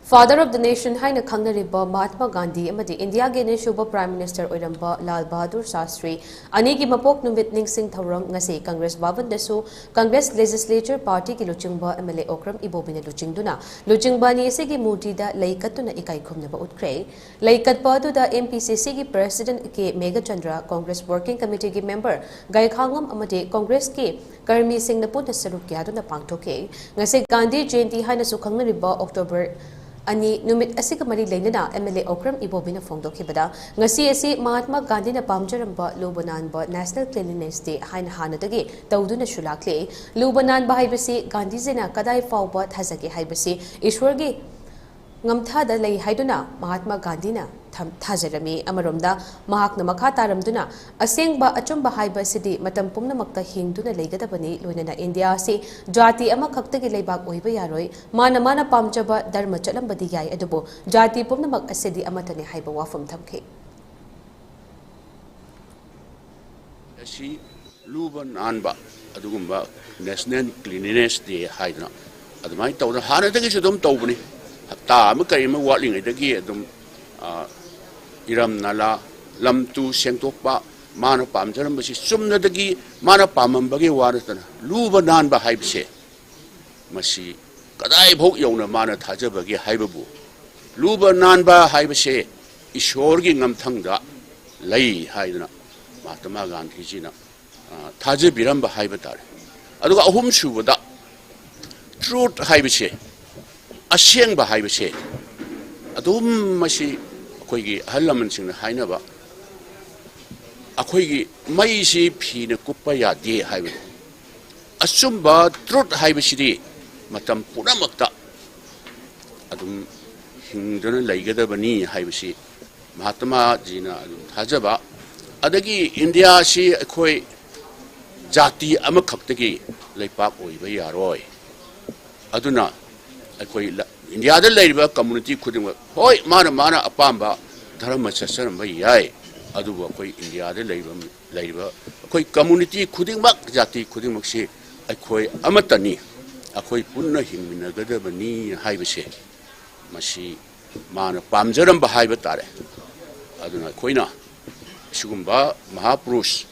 Father of the nation haina khangnariba Mahatma Gandhi amadi India ge nishuba Prime Minister oiramba Lal Bahadur Shastri ani gi mapok numit ningsing thauram ngase Congress Bhavan dasu Congress Legislature Party ki luchingba MLA Okram Ibobina luchingduna luchingba ni ase gi murti da laikatuna ikai khumnaba utkre laikatpa du da MPCC gi President ke Mega Chandra Congress Working Committee gi member Gai Khangam amadi Congress ke karmi singh na puna saruk kya duna pangthoke ngase Gandhi Jayanti haina su khangnariba October ani numit asika mari leinana MLA Okram Ibobina phongdokhibada ngasi asi Mahatma Gandhi na pamjaramba lubananba National Cleanliness Day haina hanadagi tawduna shulakle lubananba haibasi Gandhi jena kadai fawba thajage haibasi ishwargi ngamthada lei haiduna Mahatma Gandhi na thajarami amaromda mahakna makha taramduna Asengba achumba haibasidi matam pumnamakta hingduna leigadabani loinana India se jati amakhaktagi leibak oiba yaroi mana pamjaba darma chatlambadi yai adubu jati pumnamak asidi amatani haiba wafam thamke asi lubananba adugumba National Cleanliness Day haiduna adumai tawda hanadagi sudum tawbani hapta ama kaima watling idagi adum iram nala lamtu sengtokpa mana pamjarambasi sumnadagi mana pamambagi waratana lubananba haibse masi kadai bhok yona mana thajabagi haibabu lubananba haibse ishorgi ngamthangda lei haiduna Mahatma Gandhi jina thajabiramba haibatare aduga ahum subada truth haibse asengba haibse adum masi akoigi halaman singna hainaba akoigi maisi phina kuppa yade haibu achumba truth haibasidi matam pumnamakta adum hingduna leigadabani haibasi Mahatma jina adum thajaba adagi India si akoi jati amakhaktagi leibak oiba yaroi aduna akoi India da leiba community khudinga hoi mana apamba darma sasaramba yai adubu akoi India da leiba akoi community khudingmak jati khudingmak si akoi amatani akoi punna hingminagadabani haibase masi mana pamjaramba haiba tare aduna koina sugumba mahapurush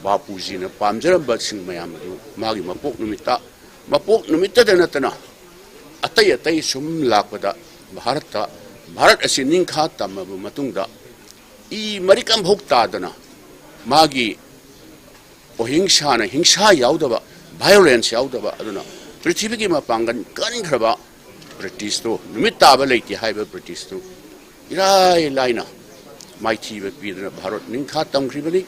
bapuji na pamjaramba sing mayam adu magi mapok numitta da natana atay sum lakpada Bharat asi ningkha tamabu matungda I marikam bhokta dana magi hingsa yaudaba violence yaudaba aduna prithivigi mapangan kangraba British to numitaba leiti haiba British to irai laina mighty be Bharat ningkha tamkribani